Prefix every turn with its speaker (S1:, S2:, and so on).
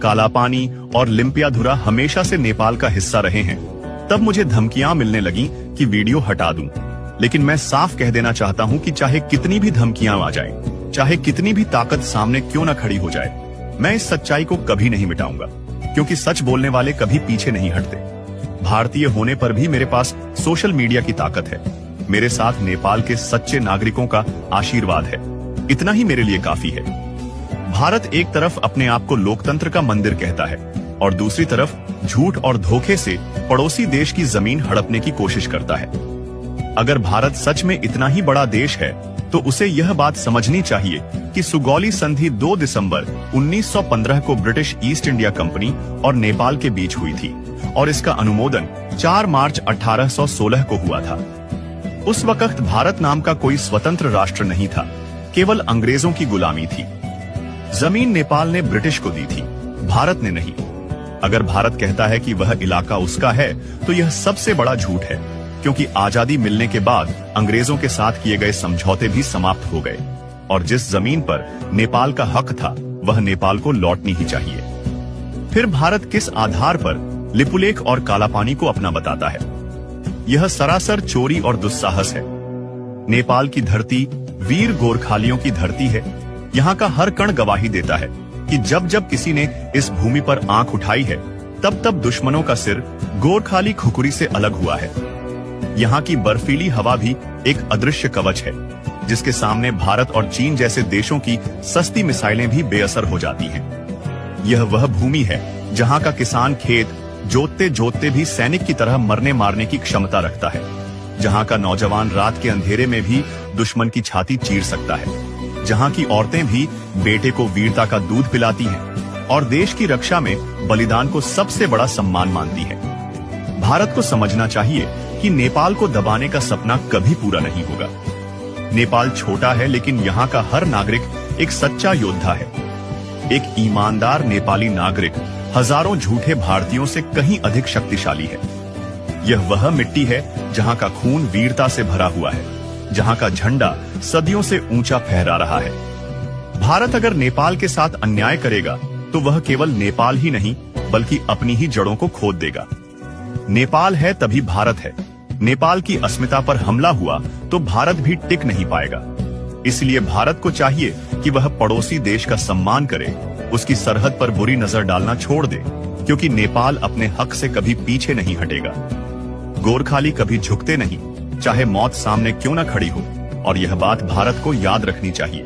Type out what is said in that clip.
S1: कालापानी और लिम्पियाधुरा हमेशा से नेपाल का हिस्सा रहे हैं, तब मुझे धमकियां मिलने लगी कि वीडियो हटा दूं। लेकिन मैं साफ कह देना चाहता हूं कि चाहे कितनी भी धमकियां आ जाएं, चाहे कितनी भी ताकत सामने क्यों न खड़ी हो जाए, मैं इस सच्चाई को कभी नहीं मिटाऊंगा, क्योंकि सच बोलने वाले कभी पीछे नहीं हटते। भारतीय होने पर भी मेरे पास सोशल मीडिया की ताकत है। मेरे साथ नेपाल के सच्चे नागरिकों का आशीर्वाद है। इतना ही मेरे लिए काफी है। भारत एक तरफ अपने आप को लोकतंत्र का मंदिर कहता है और दूसरी तरफ झूठ और धोखे से पड़ोसी देश की जमीन हड़पने की कोशिश करता है। अगर भारत सच में इतना ही बड़ा देश है तो उसे यह बात समझनी चाहिए कि सुगौली संधि 2 दिसंबर 1915 को ब्रिटिश ईस्ट इंडिया कंपनी और नेपाल के बीच हुई थी और इसका अनुमोदन 4 मार्च 1816 को हुआ था। उस वक्त भारत नाम का कोई स्वतंत्र राष्ट्र नहीं था, केवल अंग्रेजों की गुलामी थी। जमीन नेपाल ने ब्रिटिश को दी थी, भारत ने नहीं। अगर भारत कहता है कि वह इलाका उसका है तो यह सबसे बड़ा झूठ है, क्योंकि आजादी मिलने के बाद अंग्रेजों के साथ किए गए समझौते भी समाप्त हो गए और जिस जमीन पर नेपाल का हक था वह नेपाल को लौटनी ही चाहिए। फिर भारत किस आधार पर लिपुलेख और कालापानी को अपना बताता है? यह सरासर चोरी और दुस्साहस है। नेपाल की धरती वीर गोरखालियों की धरती है। यहाँ का हर कण गवाही देता है कि जब जब किसी ने इस भूमि पर आंख उठाई है तब तब दुश्मनों का सिर गोरखाली खुकुरी से अलग हुआ है। यहाँ की बर्फीली हवा भी एक अदृश्य कवच है, जिसके सामने भारत और चीन जैसे देशों की सस्ती मिसाइलें भी बेअसर हो जाती हैं। यह वह भूमि है जहाँ का किसान खेत जोतते जोतते भी सैनिक की तरह मरने मारने की क्षमता रखता है, जहाँ का नौजवान रात के अंधेरे में भी दुश्मन की छाती चीर सकता है, जहाँ की औरतें भी बेटे को वीरता का दूध पिलाती हैं और देश की रक्षा में बलिदान को सबसे बड़ा सम्मान मानती हैं। भारत को समझना चाहिए कि नेपाल को दबाने का सपना कभी पूरा नहीं होगा। नेपाल छोटा है, लेकिन यहाँ का हर नागरिक एक सच्चा योद्धा है। एक ईमानदार नेपाली नागरिक हजारों झूठे भारतीयों से कहीं अधिक शक्तिशाली है। यह वह मिट्टी है जहाँ का खून वीरता से भरा हुआ है, जहाँ का झंडा सदियों से ऊंचा फहरा रहा है। भारत अगर नेपाल के साथ अन्याय करेगा तो वह केवल नेपाल ही नहीं बल्कि अपनी ही जड़ों को खोद देगा। नेपाल है तभी भारत है। नेपाल की अस्मिता पर हमला हुआ तो भारत भी टिक नहीं पाएगा। इसलिए भारत को चाहिए कि वह पड़ोसी देश का सम्मान करे, उसकी सरहद पर बुरी नजर डालना छोड़ दे, क्योंकि नेपाल अपने हक से कभी पीछे नहीं हटेगा। गोरखाली कभी झुकते नहीं, चाहे मौत सामने क्यों न खड़ी हो, और यह बात भारत को याद रखनी चाहिए।